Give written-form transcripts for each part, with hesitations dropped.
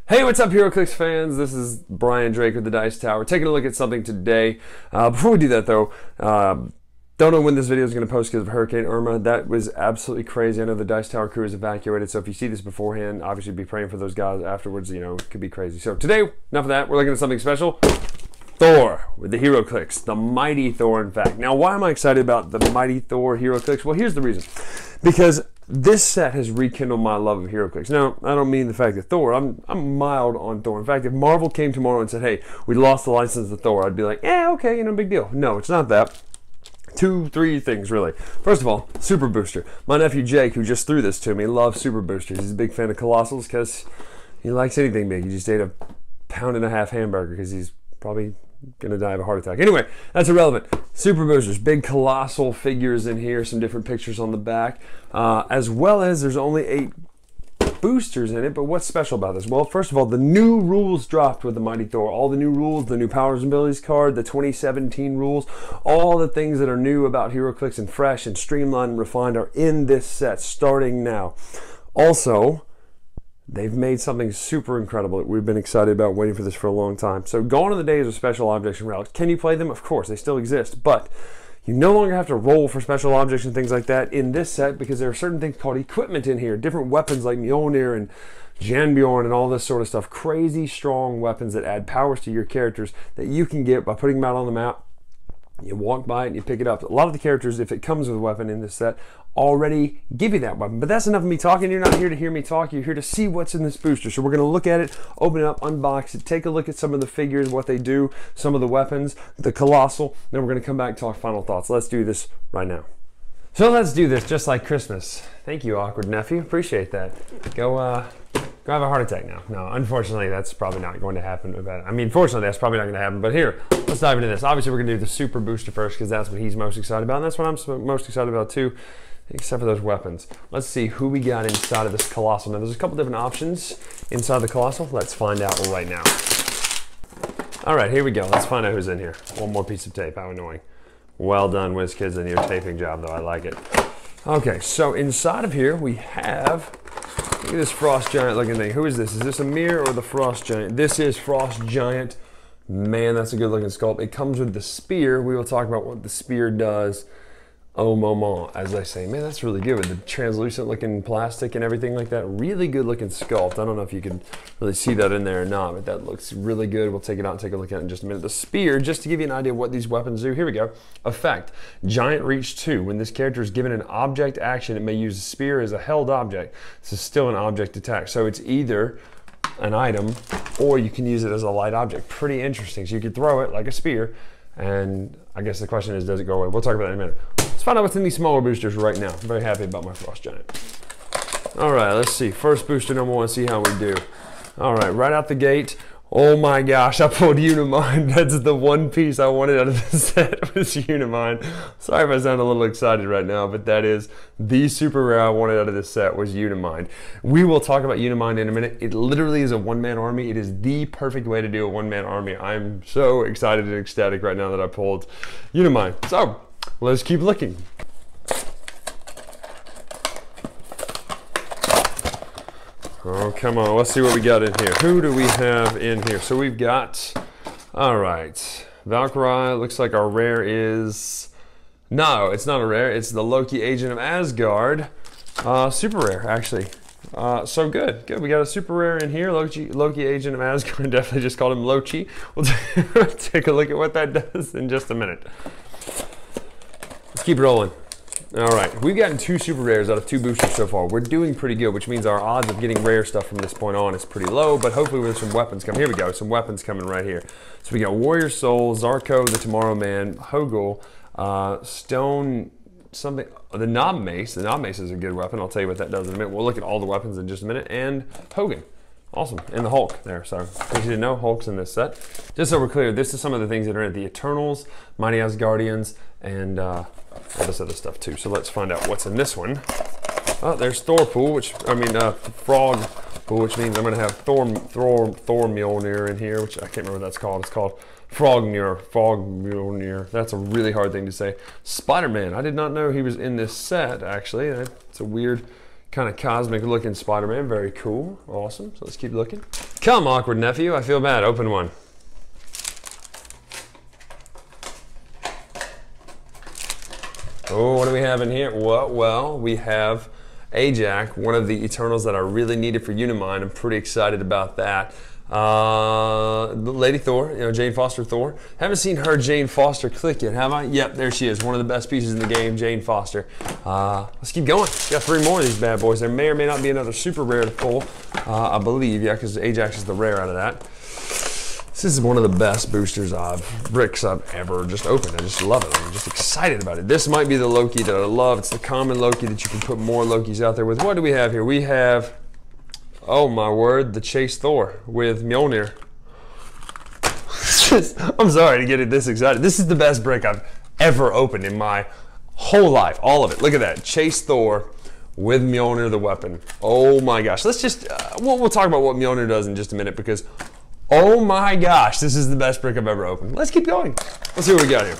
Hey, what's up, Heroclix fans? This is Bryan Drake with the Dice Tower. Taking a look at something today. Before we do that, though, don't know when this video is going to post because of Hurricane Irma. That was absolutely crazy. I know the Dice Tower crew is evacuated, so if you see this beforehand, obviously be praying for those guys afterwards. You know, it could be crazy. So today, enough of that. We're looking at something special. Thor with the Heroclix, the Mighty Thor, in fact. Now, why am I excited about the Mighty Thor Heroclix? Well, here's the reason. Because this set has rekindled my love of Heroclix. Now, I don't mean the fact that Thor, I'm mild on Thor. In fact, if Marvel came tomorrow and said, hey, we lost the license to Thor, I'd be like, yeah, okay, you know, big deal. No, it's not that. Three things, really. First of all, Super Booster. My nephew Jake, who just threw this to me, loves Super Boosters. He's a big fan of Colossals because he likes anything big. He just ate a 1.5 pound hamburger because he's probably gonna die of a heart attack. Anyway, that's irrelevant. Super Boosters, big colossal figures in here, some different pictures on the back, as well as there's only 8 boosters in it. But what's special about this? Well, first of all, the new rules dropped with the Mighty Thor. All the new rules, the new powers and abilities card, the 2017 rules, all the things that are new about Heroclix and fresh and streamlined and refined are in this set starting now. Also, they've made something super incredible that we've been excited about, waiting for this for a long time. So gone are the days of special objects and relics. Can you play them? Of course, they still exist, but you no longer have to roll for special objects and things like that in this set because there are certain things called equipment in here, different weapons like Mjolnir and Janbjorn and all this sort of stuff. Crazy strong weapons that add powers to your characters that you can get by putting them out on the map. You walk by it and you pick it up. A lot of the characters, if it comes with a weapon in this set, already give you that weapon. But that's enough of me talking. You're not here to hear me talk. You're here to see what's in this booster. So we're going to look at it, open it up, unbox it, take a look at some of the figures, what they do, some of the weapons, the Colossal. Then we're going to come back and talk final thoughts. Let's do this right now. So let's do this just like Christmas. Thank you, awkward nephew. Appreciate that. Go have a heart attack now. No, unfortunately, that's probably not going to happen. I mean, fortunately, that's probably not going to happen. But here, let's dive into this. Obviously, we're going to do the Super Booster first because that's what he's most excited about. And that's what I'm most excited about too, except for those weapons. Let's see who we got inside of this Colossal. Now, there's a couple different options inside the Colossal. Let's find out right now. All right, here we go. Let's find out who's in here. One more piece of tape. How annoying. Well done, Wizkids, in your taping job, though. I like it. Okay, so inside of here, we have... Look at this Frost Giant looking thing. Who is this? Is this a mirror or the Frost Giant? This is Frost Giant. Man, that's a good looking sculpt. It comes with the spear. We will talk about what the spear does au moment, as I say. Man, that's really good with the translucent looking plastic and everything like that. Really good looking sculpt. I don't know if you can really see that in there or not, but that looks really good. We'll take it out and take a look at it in just a minute. The spear, just to give you an idea of what these weapons do, here we go. Effect, Giant Reach 2. When this character is given an object action, it may use the spear as a held object. This is still an object attack. So it's either an item or you can use it as a light object. Pretty interesting. So you could throw it like a spear, and I guess the question is, does it go away? We'll talk about that in a minute. Let's find out what's in these smaller boosters right now. I'm very happy about my Frost Giant. All right, let's see. First booster number 1, see how we do. All right, right out the gate. Oh my gosh, I pulled Unimind. That's the one piece I wanted out of the set was Unimind. Sorry if I sound a little excited right now, but that is the super rare I wanted out of this set was Unimind. We will talk about Unimind in a minute. It literally is a one-man army. It is the perfect way to do a one-man army. I'm so excited and ecstatic right now that I pulled Unimind. So, let's keep looking. Oh, come on. Let's see what we got in here. Who do we have in here? So we've got, all right, Valkyrie. Looks like our rare is, no, it's not a rare. It's the Loki Agent of Asgard. Super rare, actually. So good. We got a super rare in here. Loki Agent of Asgard. Definitely just called him Loki. We'll take a look at what that does in just a minute. Let's keep rolling. All right, we've gotten 2 super rares out of 2 boosters so far. We're doing pretty good, which means our odds of getting rare stuff from this point on is pretty low, but hopefully with some weapons coming. Here we go, some weapons coming right here. So we got Warrior Soul, Zarko, the Tomorrow Man, Hogel, Stone, something, the Knob Mace. The Knob Mace is a good weapon. I'll tell you what that does in a minute. We'll look at all the weapons in just a minute. And Hogan. Awesome. And the Hulk there. So, in case you didn't know, Hulk's in this set. Just so we're clear, this is some of the things that are in it. The Eternals, Mighty Asgardians, and all this other stuff too. So let's find out what's in this one. Oh, there's Thor Pool, Frog Pool, which means I'm going to have Thor Mjolnir in here, which I can't remember what that's called. It's called Mjolnir. That's a really hard thing to say. Spider-Man. I did not know he was in this set, actually. It's a weird kind of cosmic looking Spider-Man. Very cool. Awesome. So let's keep looking. Come, awkward nephew. I feel bad. Open one. Oh, what do we have in here? Well, we have Ajax, one of the Eternals that I really needed for Unimind. I'm pretty excited about that. Lady Thor, you know, Jane Foster Thor. Haven't seen her Jane Foster click yet, have I? Yep, there she is. One of the best pieces in the game, Jane Foster. Let's keep going. Got 3 more of these bad boys. There may or may not be another super rare to pull, I believe, yeah, because Ajax is the rare out of that. This is one of the best boosters bricks I've ever just opened. I just love it. I'm just excited about it. This might be the Loki that I love. It's the common Loki that you can put more Lokis out there with. What do we have here? We have, oh my word, the Chase Thor with Mjolnir. I'm sorry to get it this excited. This is the best brick I've ever opened in my whole life. All of it. Look at that. Chase Thor with Mjolnir, the weapon. Oh my gosh. Let's just, we'll talk about what Mjolnir does in just a minute because, oh my gosh, this is the best brick I've ever opened. Let's keep going. Let's see what we got here.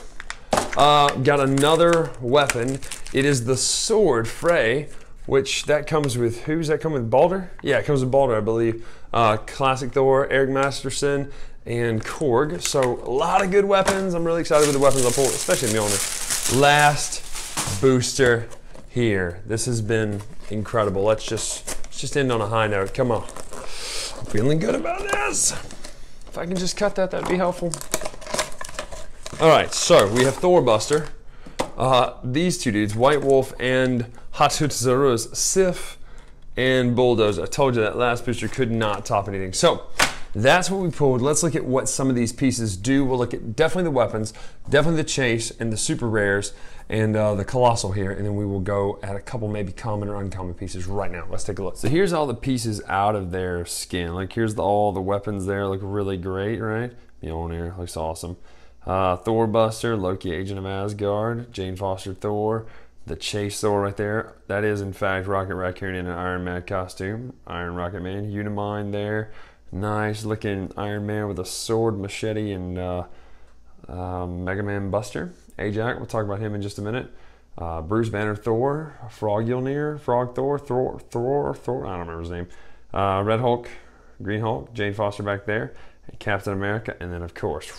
Got another weapon. It is the sword Frey, which that comes with, who's that come with? Balder? Yeah, it comes with Balder, I believe. Classic Thor, Eric Masterson, and Korg. So a lot of good weapons. I'm really excited with the weapons I pulled, especially Mjolnir. Last booster here. This has been incredible. Let's just end on a high note. Come on. I'm feeling good about this. If I can just cut that, that'd be helpful. All right, so we have Thor Buster. These two dudes, White Wolf and Hatshepsut's Sif and Bulldozer. I told you that last booster could not top anything. So that's what we pulled. Let's look at what some of these pieces do. We'll look at definitely the weapons, definitely the chase and the super rares, and the colossal here, and then we will go at a couple maybe common or uncommon pieces right now. Let's take a look. So here's all the pieces out of their skin. Like here's all the weapons there, look really great, right? Mjolnir looks awesome. Thor Buster, Loki Agent of Asgard, Jane Foster Thor, the Chase Thor right there. That is in fact Rocket Raccoon in an Iron Man costume. Iron Rocket Man, Unimind there. Nice looking Iron Man with a sword, machete, and Mega Man Buster. Ajax, we'll talk about him in just a minute. Bruce Banner Thor, Frog Thor, I don't remember his name. Red Hulk, Green Hulk, Jane Foster back there, and Captain America, and then of course,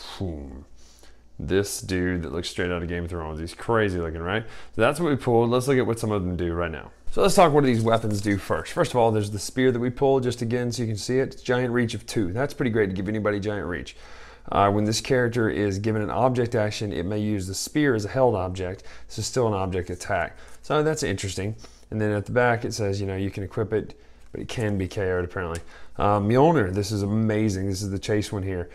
this dude that looks straight out of Game of Thrones. He's crazy looking, right? So that's what we pulled. Let's look at what some of them do right now. So let's talk what do these weapons do first. First of all, there's the spear that we pulled, just again so you can see it. It's giant reach of 2. That's pretty great to give anybody giant reach. When this character is given an object action, it may use the spear as a held object. This is still an object attack. So that's interesting. And then at the back it says, you know, you can equip it, but it can be KO'd apparently. Mjolnir, this is amazing. This is the chase one here.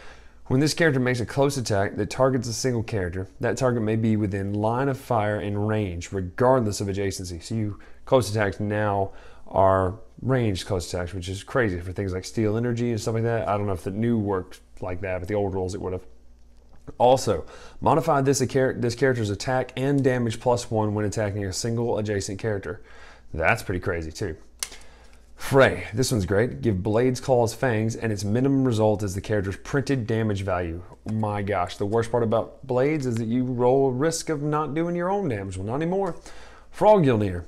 When this character makes a close attack that targets a single character, that target may be within line of fire and range, regardless of adjacency. So you close attacks now are ranged close attacks, which is crazy for things like Steel Energy and stuff like that. I don't know if the new worked like that, but the old rules it would have. Also, modify this character's attack and damage +1 when attacking a single adjacent character. That's pretty crazy too. Frey, this one's great. Give blades, claws, fangs, and its minimum result is the character's printed damage value. Oh my gosh, the worst part about blades is that you roll a risk of not doing your own damage. Well, not anymore. Frog Mjolnir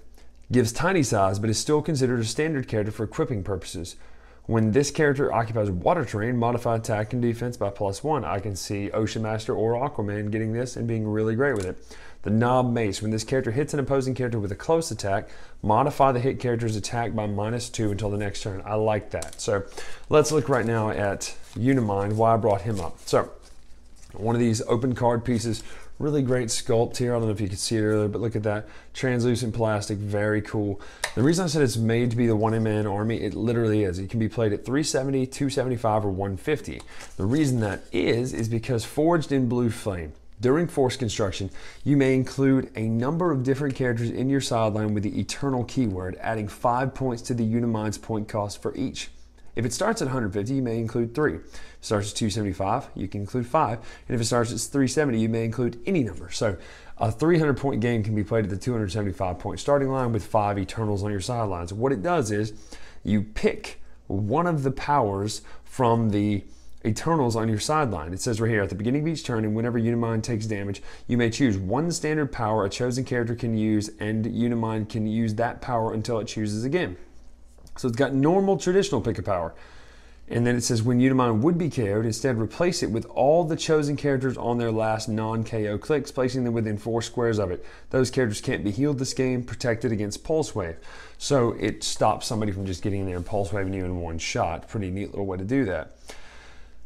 gives tiny size, but is still considered a standard character for equipping purposes. When this character occupies water terrain, modify attack and defense by +1. I can see Ocean Master or Aquaman getting this and being really great with it. The Knob Mace. When this character hits an opposing character with a close attack, modify the hit character's attack by -2 until the next turn. I like that. So let's look right now at Unimind, why I brought him up. So one of these open card pieces, really great sculpt here. I don't know if you could see it earlier, but look at that. Translucent plastic, very cool. The reason I said it's made to be the one-man army, it literally is. It can be played at 370, 275, or 150. The reason that is because forged in blue flame. During force construction, you may include a number of different characters in your sideline with the Eternal keyword, adding 5 points to the Unimind's point cost for each. If it starts at 150, you may include 3. If it starts at 275, you can include 5. And if it starts at 370, you may include any number. So a 300-point game can be played at the 275-point starting line with 5 Eternals on your sidelines. What it does is you pick one of the powers from the Eternals on your sideline. It says right here, at the beginning of each turn and whenever Unimind takes damage, you may choose one standard power a chosen character can use, and Unimind can use that power until it chooses again. So it's got normal, traditional pick a power. And then it says when Unimind would be KO'd, instead replace it with all the chosen characters on their last non-KO clicks, placing them within 4 squares of it. Those characters can't be healed this game, protected against Pulse Wave. So it stops somebody from just getting in there and Pulse Waving you in one shot. Pretty neat little way to do that.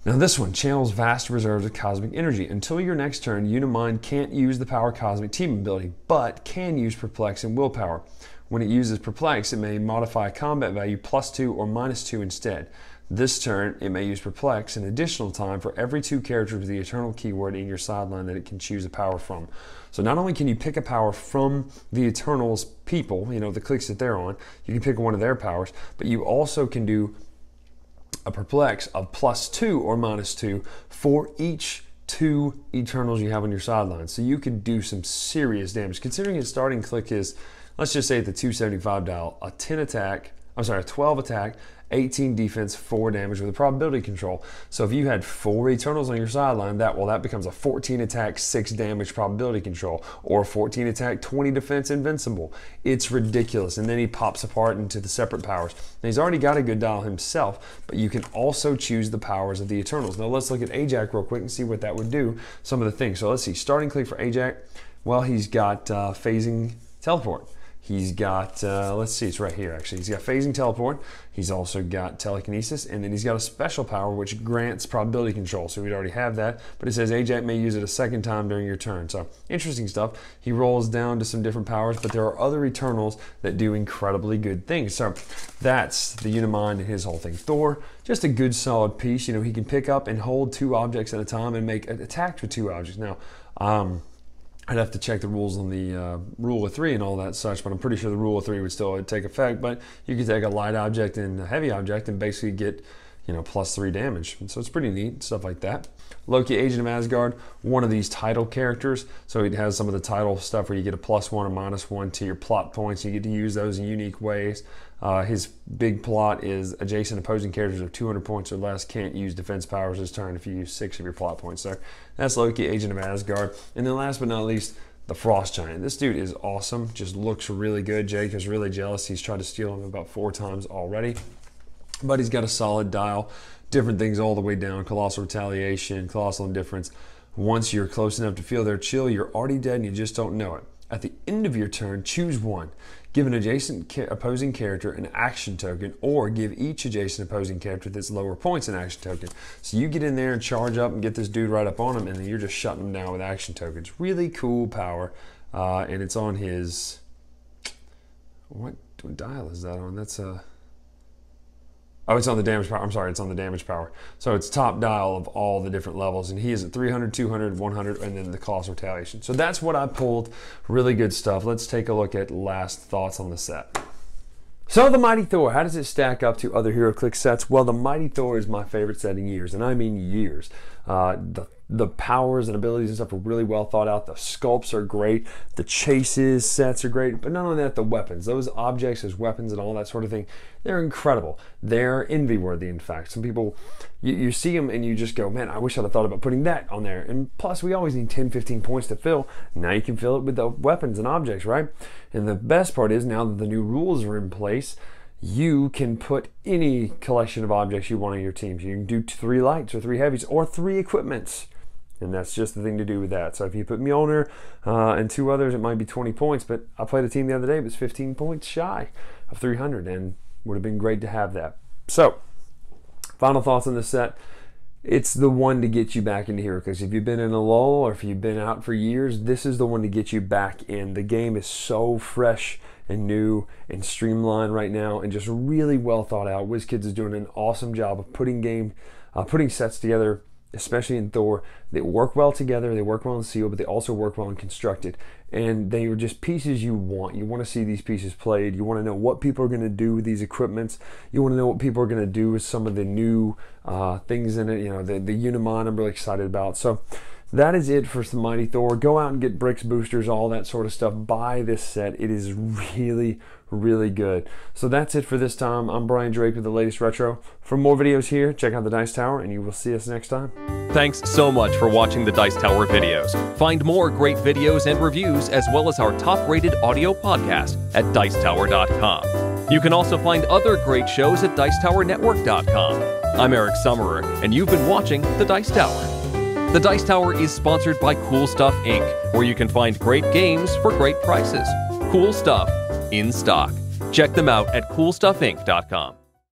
Now this one channels vast reserves of cosmic energy. Until your next turn, Unimind can't use the power cosmic team ability, but can use Perplex and Willpower. When it uses Perplex, it may modify a combat value +2 or -2 instead. This turn, it may use Perplex an additional time for every 2 characters with the Eternal keyword in your sideline that it can choose a power from. So not only can you pick a power from the Eternals people, you know, the clicks that they're on, you can pick one of their powers, but you also can do a Perplex of +2 or -2 for each 2 Eternals you have on your sideline. So you can do some serious damage. Considering his starting click is, let's just say at the 275 dial, a 12 attack, 18 defense, 4 damage with a probability control. So if you had 4 Eternals on your sideline, that becomes a 14 attack, 6 damage probability control, or 14 attack, 20 defense invincible. It's ridiculous. And then he pops apart into the separate powers. Now he's already got a good dial himself, but you can also choose the powers of the Eternals. Now let's look at Ajax real quick and see what that would do, some of the things. So let's see, starting click for Ajax. Well, he's got phasing teleport. He's got, let's see, it's right here actually. He's got phasing teleport. He's also got telekinesis, and then he's got a special power which grants probability control. So we'd already have that, but it says Ajax may use it a second time during your turn. So interesting stuff. He rolls down to some different powers, but there are other Eternals that do incredibly good things. So that's the Unimind and his whole thing. Thor, just a good solid piece. You know, he can pick up and hold 2 objects at a time and make attacks with 2 objects. Now, I'd have to check the rules on the rule of 3 and all that such, but I'm pretty sure the rule of 3 would still take effect. But you could take a light object and a heavy object and basically get, you know, +3 damage. So it's pretty neat, stuff like that. Loki, Agent of Asgard, one of these title characters. So it has some of the title stuff where you get a +1 or -1 to your plot points. You get to use those in unique ways. His big plot is adjacent opposing characters of 200 points or less can't use defense powers this turn if you use 6 of your plot points. So that's Loki, Agent of Asgard. And then last but not least, the Frost Giant. This dude is awesome, just looks really good. Jake is really jealous. He's tried to steal him about 4 times already. But he's got a solid dial, different things all the way down, Colossal Retaliation, Colossal Indifference. Once you're close enough to feel their chill, you're already dead and you just don't know it. At the end of your turn, choose one. Give an adjacent opposing character an action token, or give each adjacent opposing character that's lower points an action token. So you get in there and charge up and get this dude right up on him, and then you're just shutting him down with action tokens. Really cool power, and it's on his, what dial is that on? That's a, oh, it's on the damage power. I'm sorry, it's on the damage power. So it's top dial of all the different levels, and he is at 300, 200, 100, and then the Colossal Retaliation. So that's what I pulled. Really good stuff. Let's take a look at last thoughts on the set. So the Mighty Thor, how does it stack up to other Heroclix sets? Well, the Mighty Thor is my favorite set in years, and I mean years. The powers and abilities and stuff are really well thought out. The sculpts are great. The chases sets are great. But not only that, the weapons. Those objects as weapons and all that sort of thing, they're incredible. They're envy-worthy, in fact. Some people, you see them and you just go, man, I wish I'd have thought about putting that on there. And plus, we always need 10, 15 points to fill. Now you can fill it with the weapons and objects, right? And the best part is, now that the new rules are in place, you can put any collection of objects you want on your teams. You can do 3 lights or 3 heavies or 3 equipments. And that's just the thing to do with that. So if you put Mjolnir and 2 others, it might be 20 points. But I played a team the other day that was 15 points shy of 300, and would have been great to have that. So, final thoughts on this set. It's the one to get you back into here, because if you've been in a lull or if you've been out for years, this is the one to get you back in. The game is so fresh and new and streamlined right now, and just really well thought out. Wizkids is doing an awesome job of putting sets together, especially in Thor. They work well together, they work well in Seal, but they also work well in Constructed. And they are just pieces you want. You want to see these pieces played. You want to know what people are going to do with these equipments. You want to know what people are going to do with some of the new things in it. You know, the Unimind I'm really excited about. So that is it for some Mighty Thor. Go out and get bricks, boosters, all that sort of stuff. Buy this set. It is really, really good. So that's it for this time. I'm Bryan Drake with the latest retro. For more videos here, check out the Dice Tower, and you will see us next time. Thanks so much for watching the Dice Tower videos. Find more great videos and reviews, as well as our top-rated audio podcast at Dicetower.com. You can also find other great shows at Dicetowernetwork.com. I'm Eric Summerer, and you've been watching the Dice Tower. The Dice Tower is sponsored by Cool Stuff Inc., where you can find great games for great prices. Cool stuff in stock. Check them out at CoolStuffInc.com.